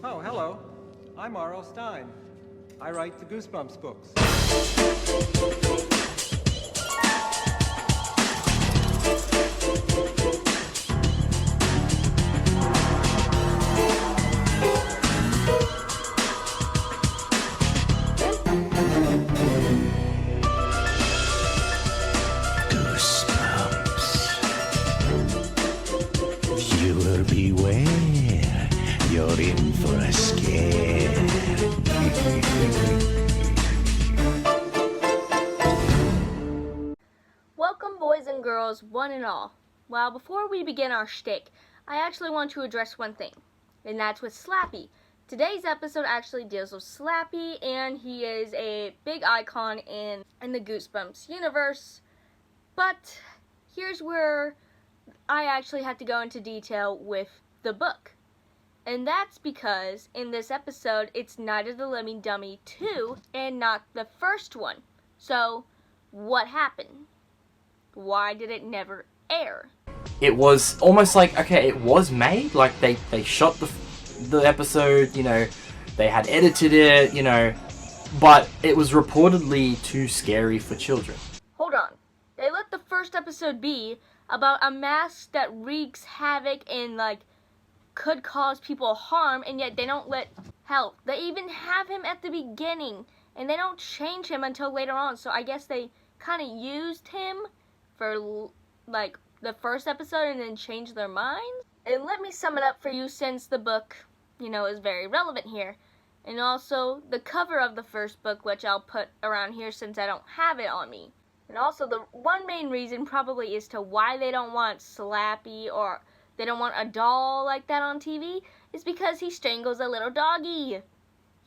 Oh, hello. I'm R.L. Stein. I write the Goosebumps books. Viewer beware, you're in for a scare. Welcome, boys and girls, one and all. Well, before we begin our shtick, I actually want to address one thing, and that's with Slappy. Today's episode actually deals with Slappy, and he is a big icon in the Goosebumps universe. But here's where I actually had to go into detail with the book. And that's because in this episode, it's Night of the Living Dummy 2 and not the first one. So, what happened? Why did it never air? It was almost like, okay, it was made, like they shot the episode, they had edited it, but it was reportedly too scary for children. Hold on. They let the first episode be about a mask that wreaks havoc and, could cause people harm, and yet they don't let help. They even have him at the beginning, and they don't change him until later on, so I guess they kind of used him for, the first episode and then changed their minds. And let me sum it up for you, since the book, is very relevant here. And also, the cover of the first book, which I'll put around here since I don't have it on me. And also, the one main reason probably is to why they don't want Slappy or they don't want a doll like that on TV is because he strangles a little doggy.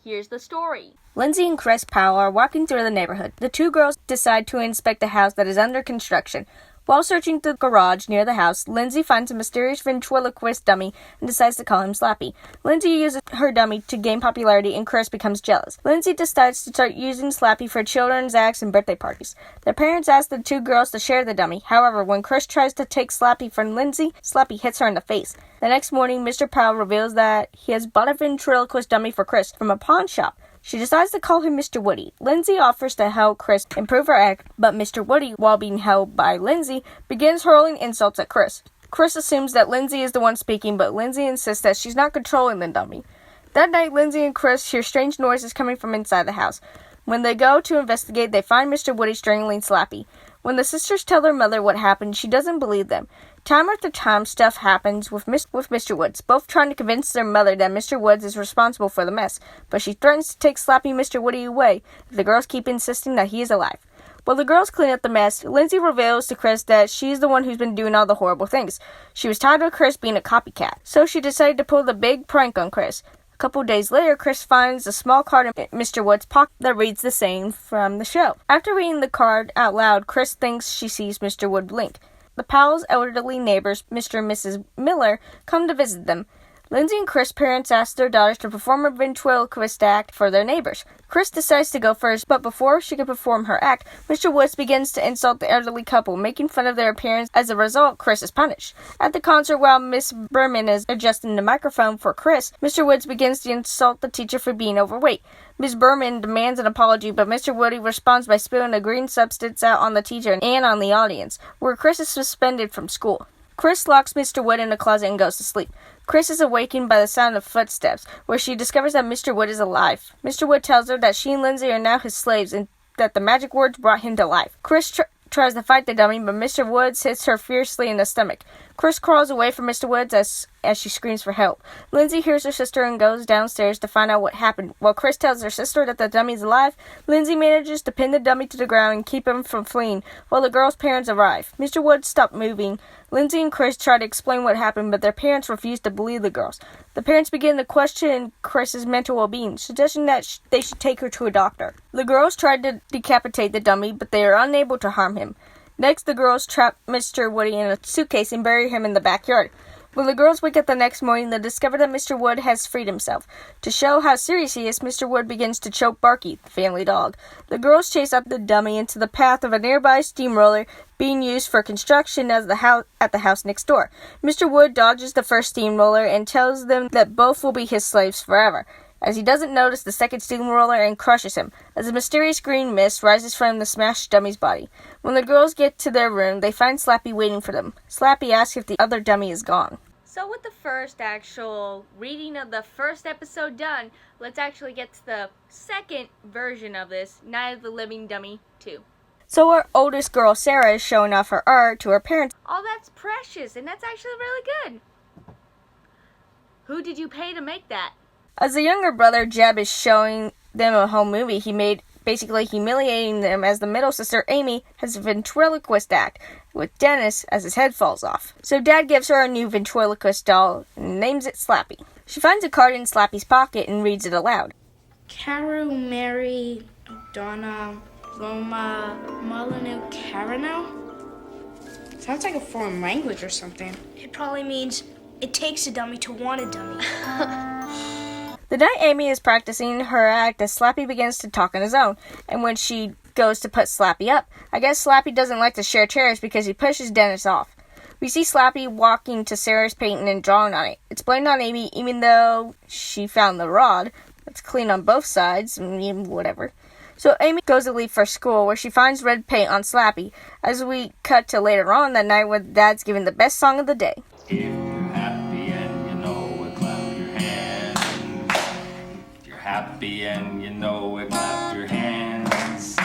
Here's the story. Lindsay and Chris Powell are walking through the neighborhood. The two girls decide to inspect a house that is under construction. While searching the garage near the house, Lindsay finds a mysterious ventriloquist dummy and decides to call him Slappy. Lindsay uses her dummy to gain popularity, and Chris becomes jealous. Lindsay decides to start using Slappy for children's acts and birthday parties. Their parents ask the two girls to share the dummy. However, when Chris tries to take Slappy from Lindsay, Slappy hits her in the face. The next morning, Mr. Powell reveals that he has bought a ventriloquist dummy for Chris from a pawn shop. She decides to call him Mr. Woody. Lindsay offers to help Chris improve her act, but Mr. Woody, while being held by Lindsay, begins hurling insults at Chris. Chris assumes that Lindsay is the one speaking, but Lindsay insists that she's not controlling the dummy. That night, Lindsay and Chris hear strange noises coming from inside the house. When they go to investigate, they find Mr. Woody strangling Slappy. When the sisters tell their mother what happened, she doesn't believe them. Time after time, stuff happens with Mr. Woods, both trying to convince their mother that Mr. Woods is responsible for the mess, but she threatens to take Slappy Mr. Woody away if the girls keep insisting that he is alive. While the girls clean up the mess, Lindsay reveals to Chris that she's the one who's been doing all the horrible things. She was tired of Chris being a copycat, so she decided to pull the big prank on Chris. A couple days later, Chris finds a small card in Mr. Wood's pocket that reads the same from the show. After reading the card out loud, Chris thinks she sees Mr. Wood blink. The Powell's elderly neighbors, Mr. and Mrs. Miller, come to visit them. Lindsay and Chris' parents ask their daughters to perform a ventriloquist act for their neighbors. Chris decides to go first, but before she can perform her act, Mr. Woods begins to insult the elderly couple, making fun of their appearance. As a result, Chris is punished. At the concert, while Miss Berman is adjusting the microphone for Chris, Mr. Woods begins to insult the teacher for being overweight. Miss Berman demands an apology, but Mr. Woody responds by spilling a green substance out on the teacher and on the audience, where Chris is suspended from school. Chris locks Mr. Wood in a closet and goes to sleep. Chris is awakened by the sound of footsteps, where she discovers that Mr. Wood is alive. Mr. Wood tells her that she and Lindsay are now his slaves and that the magic words brought him to life. Chris tries to fight the dummy, but Mr. Woods hits her fiercely in the stomach. Chris crawls away from Mr. Woods as she screams for help. Lindsay hears her sister and goes downstairs to find out what happened. While Chris tells her sister that the dummy is alive, Lindsay manages to pin the dummy to the ground and keep him from fleeing while the girl's parents arrive. Mr. Woods stopped moving. Lindsay and Chris try to explain what happened, but their parents refuse to believe the girls. The parents begin to question Chris's mental well-being, suggesting that they should take her to a doctor. The girls tried to decapitate the dummy, but they are unable to harm him. Next, the girls trap Mr. Woody in a suitcase and bury him in the backyard. When the girls wake up the next morning, they discover that Mr. Wood has freed himself. To show how serious he is, Mr. Wood begins to choke Barky, the family dog. The girls chase up the dummy into the path of a nearby steamroller being used for construction at the house next door. Mr. Wood dodges the first steamroller and tells them that both will be his slaves forever, as he doesn't notice the second steamroller and crushes him, as a mysterious green mist rises from the smashed dummy's body. When the girls get to their room, they find Slappy waiting for them. Slappy asks if the other dummy is gone. So with the first actual reading of the first episode done, let's actually get to the second version of this, Night of the Living Dummy 2. So our oldest girl, Sarah, is showing off her art to her parents. Oh, that's precious, and that's actually really good. Who did you pay to make that? As the younger brother, Jeb, is showing them a home movie he made, basically humiliating them as the middle sister, Amy, has a ventriloquist act, with Dennis as his head falls off. So Dad gives her a new ventriloquist doll and names it Slappy. She finds a card in Slappy's pocket and reads it aloud. Carol, Mary, Donna, Roma, Molyneux, Carano? Sounds like a foreign language or something. It probably means it takes a dummy to want a dummy. The night Amy is practicing her act as Slappy begins to talk on his own, and when she goes to put Slappy up, I guess Slappy doesn't like to share chairs because he pushes Dennis off. We see Slappy walking to Sarah's painting and drawing on it. It's blamed on Amy even though she found the rod. It's clean on both sides, whatever. So Amy goes to leave for school where she finds red paint on Slappy, as we cut to later on that night where Dad's giving the best song of the day. If you're happy and you know it, clap your hands. If you're happy and you know it, clap your hands.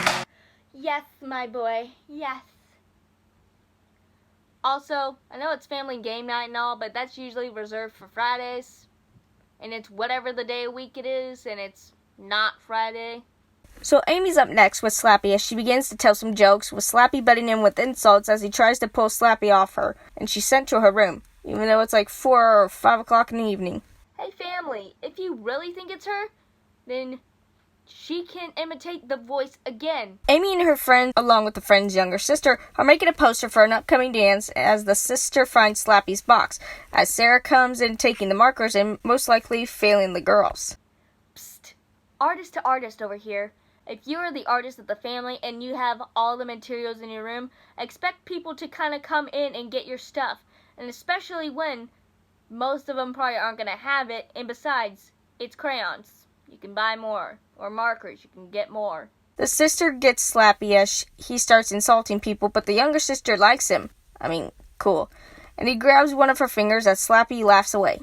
Yes, my boy, yes. Also, I know it's family game night and all, but that's usually reserved for Fridays. And it's whatever the day of week it is, and it's not Friday. So Amy's up next with Slappy as she begins to tell some jokes, with Slappy butting in with insults as he tries to pull Slappy off her, and she's sent to her room, even though it's like 4 or 5 o'clock in the evening. Hey family, if you really think it's her, then she can imitate the voice again. Amy and her friend, along with the friend's younger sister, are making a poster for an upcoming dance as the sister finds Slappy's box, as Sarah comes in taking the markers and most likely failing the girls. Psst, artist to artist over here. If you are the artist of the family and you have all the materials in your room, expect people to kind of come in and get your stuff. And especially when most of them probably aren't going to have it. And besides, it's crayons. You can buy more. Or markers. You can get more. The sister gets Slappy as he starts insulting people, but the younger sister likes him. I mean, cool. And he grabs one of her fingers as Slappy laughs away.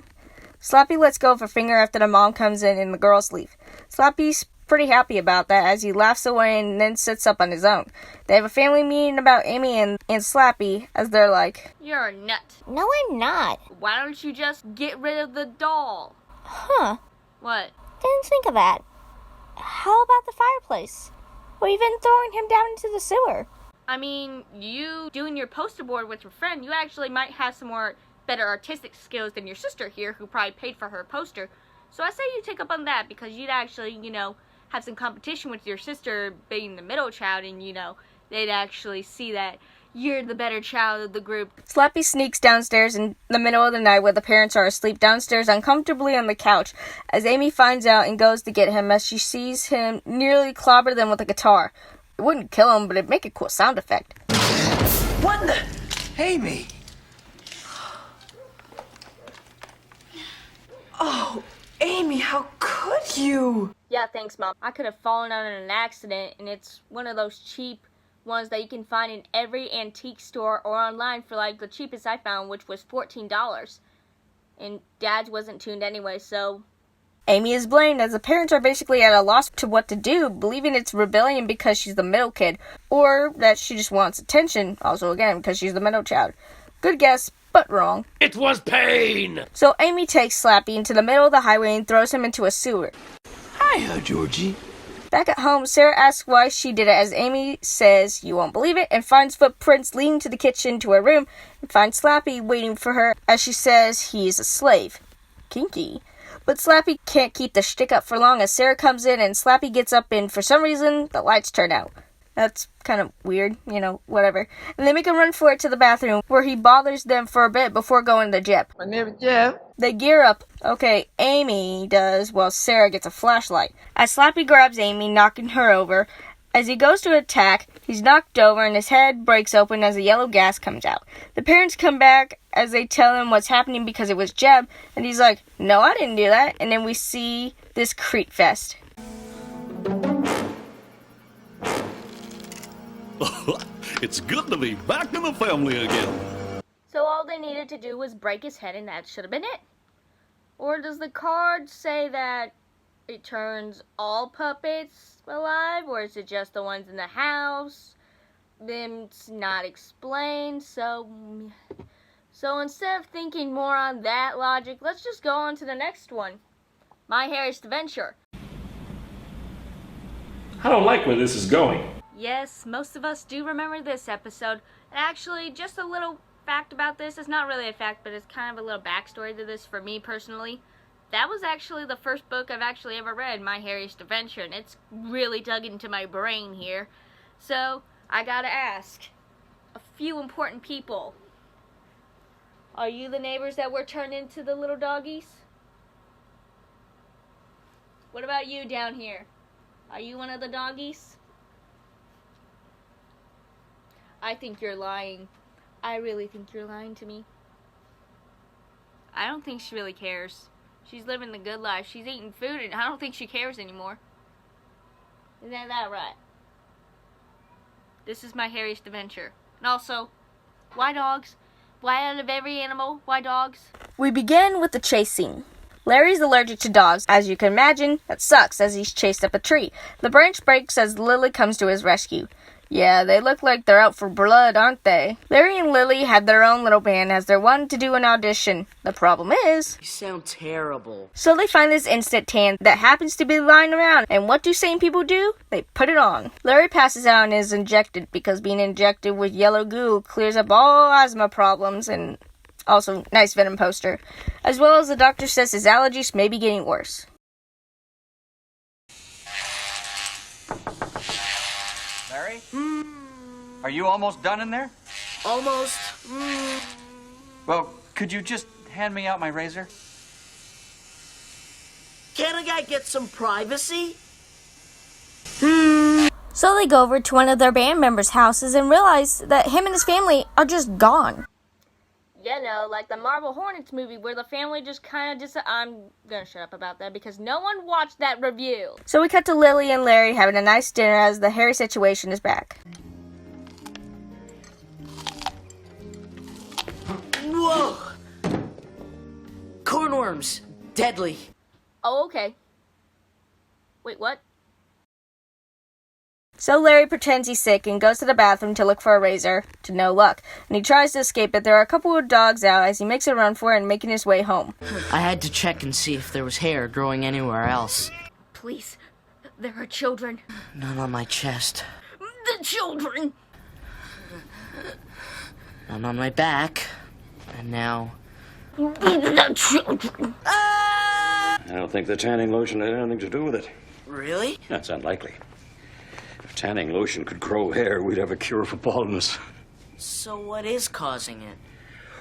Slappy lets go of her finger after the mom comes in and the girls leave. Slappy's pretty happy about that as he laughs away and then sits up on his own. They have a family meeting about Amy and Slappy as they're like, "You're a nut." No, I'm not. Why don't you just get rid of the doll? Huh. What? Didn't think of that. How about the fireplace? Or even throwing him down into the sewer? I mean, you doing your poster board with your friend, you actually might have some more better artistic skills than your sister here who probably paid for her poster. So I say you take up on that because you'd actually, have some competition with your sister being the middle child and, they'd actually see that you're the better child of the group. Slappy sneaks downstairs in the middle of the night where the parents are asleep downstairs uncomfortably on the couch as Amy finds out and goes to get him as she sees him nearly clobber them with a guitar. It wouldn't kill him, but it'd make a cool sound effect. What the? Amy! Oh, Amy, how could you? Yeah, thanks, Mom. I could have fallen out in an accident, and it's one of those cheap ones that you can find in every antique store or online for the cheapest I found, which was $14. And Dad's wasn't tuned anyway, so Amy is blamed as the parents are basically at a loss to what to do, believing it's rebellion because she's the middle kid, or that she just wants attention, also again because she's the middle child. Good guess, but wrong. It was pain! So Amy takes Slappy into the middle of the highway and throws him into a sewer. Hiya, Georgie. Back at home, Sarah asks why she did it as Amy says, "You won't believe it," and finds footprints leading to the kitchen to her room and finds Slappy waiting for her as she says he is a slave. Kinky. But Slappy can't keep the shtick up for long as Sarah comes in and Slappy gets up and for some reason the lights turn out. That's kind of weird, whatever. And they make him run for it to the bathroom, where he bothers them for a bit before going to the Jep. My name is Jeff. They gear up. Okay, Amy does, while Sarah gets a flashlight. As Slappy grabs Amy, knocking her over. As he goes to attack, he's knocked over and his head breaks open as the yellow gas comes out. The parents come back as they tell him what's happening because it was Jeb, and he's like, no, I didn't do that. And then we see this Creep Fest. It's good to be back in the family again. So all they needed to do was break his head and that should have been it. Or does the card say that it turns all puppets alive, or is it just the ones in the house? Then it's not explained, so instead of thinking more on that logic, let's just go on to the next one. My Hairiest Adventure. I don't like where this is going. Yes, most of us do remember this episode. And actually, just a little fact about this. It's not really a fact, but it's kind of a little backstory to this for me personally. That was actually the first book I've actually ever read, My Hairiest Adventure, and it's really dug into my brain here. So, I gotta ask a few important people. Are you the neighbors that were turned into the little doggies? What about you down here? Are you one of the doggies? I think you're lying. I really think you're lying to me. I don't think she really cares. She's living the good life. She's eating food, and I don't think she cares anymore. Isn't that right? This is My Hairiest Adventure. And also, why dogs? Why out of every animal, why dogs? We begin with the chase scene. Larry's allergic to dogs. As you can imagine, that sucks as he's chased up a tree. The branch breaks as Lily comes to his rescue. Yeah, they look like they're out for blood, aren't they? Larry and Lily had their own little band as they wanted to do an audition. The problem is... You sound terrible. So they find this instant tan that happens to be lying around, and what do sane people do? They put it on. Larry passes out and is injected because being injected with yellow goo clears up all asthma problems, and also nice Venom poster. As well as the doctor says his allergies may be getting worse. Larry? Are you almost done in there? Almost. Well, could you just hand me out my razor? Can a guy get some privacy? So they go over to one of their band members' houses and realize that him and his family are just gone. Like the Marble Hornets movie where the family just kind of I'm gonna shut up about that because no one watched that review. So we cut to Lily and Larry having a nice dinner as the Harry situation is back. Whoa! Cornworms. Deadly. Oh, okay. Wait, what? So Larry pretends he's sick and goes to the bathroom to look for a razor, to no luck. And he tries to escape, but there are a couple of dogs out as he makes a run for it and making his way home. I had to check and see if there was hair growing anywhere else. Please, there are children. None on my chest. The children! None on my back. And now... The children! I don't think the tanning lotion had anything to do with it. Really? That's unlikely. If tanning lotion could grow hair, we'd have a cure for baldness. So what is causing it?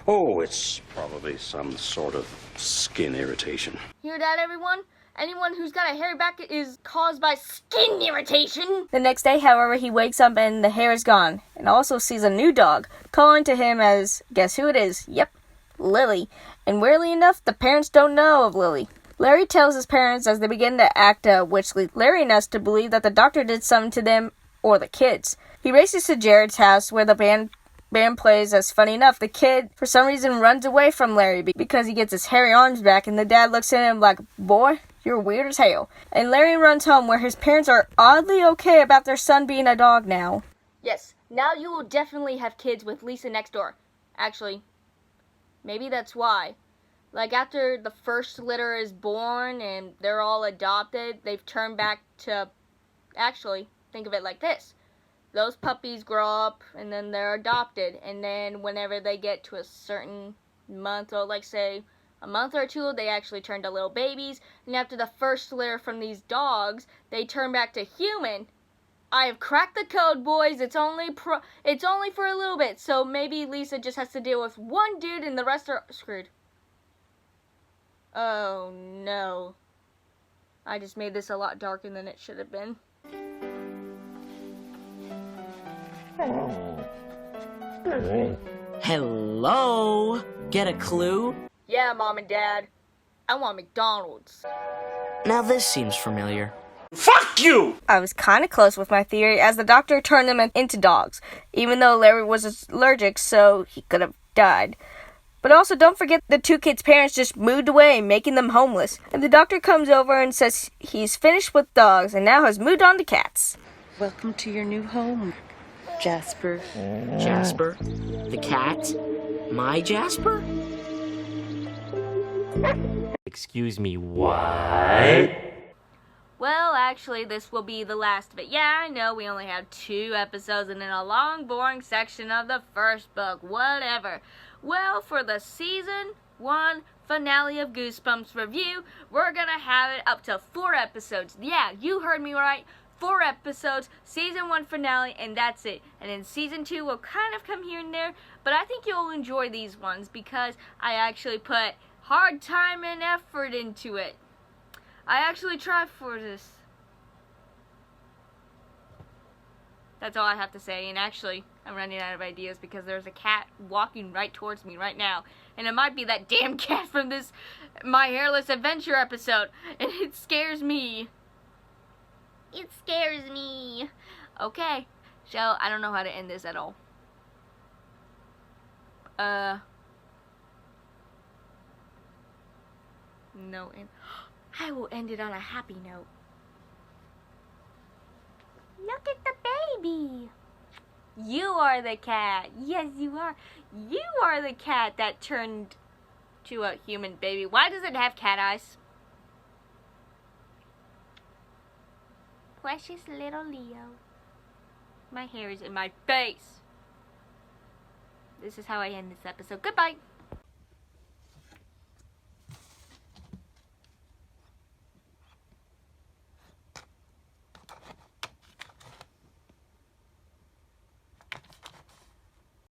Oh, it's probably some sort of skin irritation. Hear that, everyone? Anyone who's got a hairy back is caused by skin irritation. The next day, however, he wakes up and the hair is gone, and also sees a new dog, calling to him as, guess who it is? Yep, Lily. And weirdly enough, the parents don't know of Lily. Larry tells his parents as they begin to act out, which leads Larry and us to believe that the doctor did something to them or the kids. He races to Jared's house where the band plays, as funny enough, the kid for some reason runs away from Larry because he gets his hairy arms back, and the dad looks at him like, boy, you're weird as hell. And Larry runs home where his parents are oddly okay about their son being a dog now. Yes, now you will definitely have kids with Lisa next door. Actually, maybe that's why. Like, after the first litter is born and they're all adopted, they've turned back to... Actually, think of it like this. Those puppies grow up and then they're adopted. And then whenever they get to a certain month, or like, say, a month or two, they actually turn to little babies. And after the first litter from these dogs, they turn back to human. I have cracked the code, boys. It's only for a little bit, so maybe Lisa just has to deal with one dude and the rest are screwed. Oh no. I just made this a lot darker than it should have been. Hello? Get a clue? Yeah, Mom and Dad. I want McDonald's. Now this seems familiar. Fuck you! I was kind of close with my theory as the doctor turned them into dogs, even though Larry was allergic, so he could have died. But also, don't forget the two kids' parents just moved away, making them homeless. And the doctor comes over and says he's finished with dogs and now has moved on to cats. Welcome to your new home, Jasper. Jasper? The cat? My Jasper? Excuse me, what? Well, actually, this will be the last of it. Yeah, I know we only have 2 episodes and then a long, boring section of the first book. Whatever. Well, for the season 1 finale of Goosebumps review, we're gonna have it up to 4 episodes. Yeah, you heard me right. 4 episodes, season 1 finale, and that's it. And then season 2 will kind of come here and there, but I think you'll enjoy these ones because I actually put hard time and effort into it. I actually tried for this. That's all I have to say. And actually, I'm running out of ideas because there's a cat walking right towards me right now. And it might be that damn cat from this My Hairless Adventure episode. And it scares me. It scares me. Okay. So, I don't know how to end this at all. No. I will end it on a happy note. Look at the baby. You are the cat. Yes, you are. You are the cat that turned to a human baby. Why does it have cat eyes? Precious little Leo. My hair is in my face. This is how I end this episode. Goodbye.